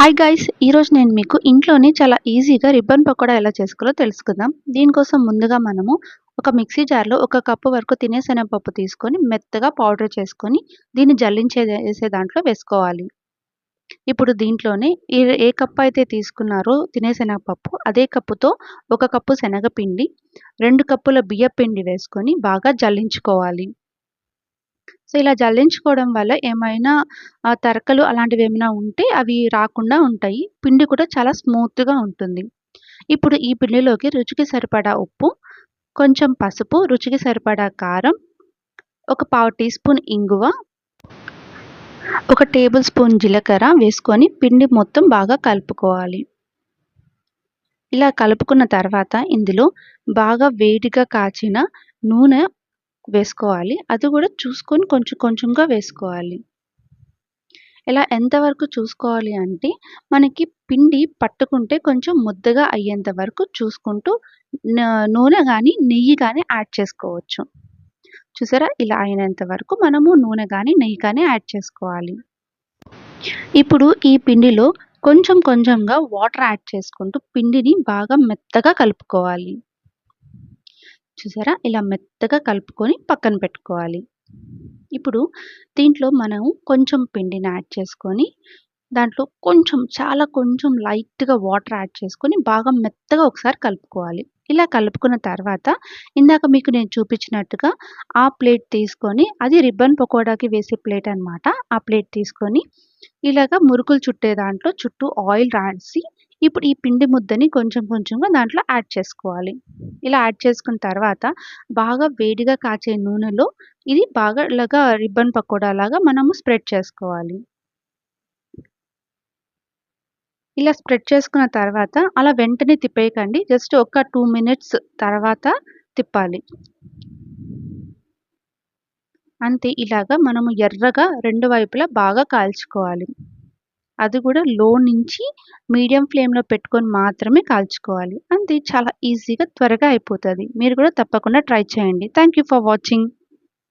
Hi guys! ఈరోజు నేను మీకు ఇంట్లోనే చాలా ఈజీగా రిబ్బన్ పకోడా ఎలా చేసుకోవాలో తెలుసుకుందాం. దీనికోసం ముందుగా మనము ఒక మిక్సీ జార్‌లో ఒక కప్పు వరకు తినే శనగపప్పు తీసుకొని మెత్తగా పౌడర్ చేసుకొని దీన్ని ఏసే దాంట్లో వేసుకోవాలి. ఇప్పుడు దీంట్లోనే ఏ కప్ అయితే తీసుకున్నారో తినే శనగపప్పు అదే కప్పుతో ఒక కప్పు శనగపిండి, 2 కప్పుల బియ్యపిండి వేసుకొని బాగా జల్లించుకోవాలి. సో, ఇలా జల్లించుకోవడం వల్ల ఏమైనా తరకలు అలాంటివేమైనా ఉంటే అవి రాకుండా ఉంటాయి. పిండి కూడా చాలా స్మూత్‌గా ఉంటుంది. ఇప్పుడు ఈ పిండిలోకి రుచికి సరిపడా ఉప్పు, కొంచెం పసుపు, రుచికి సరిపడా కారం, ఒక పావు టీ స్పూన్ ఇంగువ, ఒక టేబుల్ స్పూన్ జీలకర్ర వేసుకొని పిండి మొత్తం బాగా కలుపుకోవాలి. ఇలా కలుపుకున్న తర్వాత ఇందులో బాగా వేడిగా కాచిన నూనె వేసుకోవాలి. అది కూడా చూసుకొని కొంచెం కొంచెంగా వేసుకోవాలి. ఇలా ఎంతవరకు చూసుకోవాలి అంటే, మనకి పిండి పట్టుకుంటే కొంచెం ముద్దగా అయ్యేంత వరకు చూసుకుంటూ నూనె గాని, నెయ్యి గాని యాడ్ చేసుకోవచ్చు. చూసారా? ఇలా అయినంత వరకు మనము నూనె గాని, నెయ్యి కానీ యాడ్ చేసుకోవాలి. ఇప్పుడు ఈ పిండిలో కొంచెం కొంచెంగా వాటర్ యాడ్ చేసుకుంటూ పిండిని బాగా మెత్తగా కలుపుకోవాలి. చూసారా? ఇలా మెత్తగా కలుపుకొని పక్కన పెట్టుకోవాలి. ఇప్పుడు దీంట్లో మనం కొంచెం పిండిని యాడ్ చేసుకొని, దాంట్లో చాలా కొంచెం లైట్‌గా వాటర్ యాడ్ చేసుకొని, బాగా మెత్తగా ఒకసారి కలుపుకోవాలి. ఇలా కలుపుకున్న తర్వాత, ఇందాక మీకు నేను చూపించినట్టుగా ఆ ప్లేట్ తీసుకొని, అది రిబ్బన్ పకోడాకి వేసే ప్లేట్ అనమాట. ఆ ప్లేట్ తీసుకొని, ఇలాగ మురుకులు చుట్టే దాంట్లో చుట్టూ ఆయిల్ రాసి, ఇప్పుడు ఈ పిండి ముద్దని కొంచెం కొంచెంగా దాంట్లో యాడ్ చేసుకోవాలి. ఇలా యాడ్ చేసుకున్న తర్వాత, బాగా వేడిగా కాచే నూనెలో ఇది బాగా ఇలాగా రిబ్బన్ పకోడాలాగా మనము స్ప్రెడ్ చేసుకోవాలి. ఇలా స్ప్రెడ్ చేసుకున్న తర్వాత అలా వెంటనే తిప్పేయకండి. జస్ట్ ఒక 2 మినిట్స్ తర్వాత తిప్పాలి. అంతే ఇలాగా మనము ఎర్రగా 2 వైపులా బాగా కాల్చుకోవాలి. అది కూడా లో నుంచి మీడియం ఫ్లేమ్‌లో పెట్టుకొని మాత్రమే కాల్చుకోవాలి. అంతే చాలా ఈజీగా త్వరగా అయిపోతది. మీరు కూడా తప్పకుండా ట్రై చేయండి. Thank you for watching.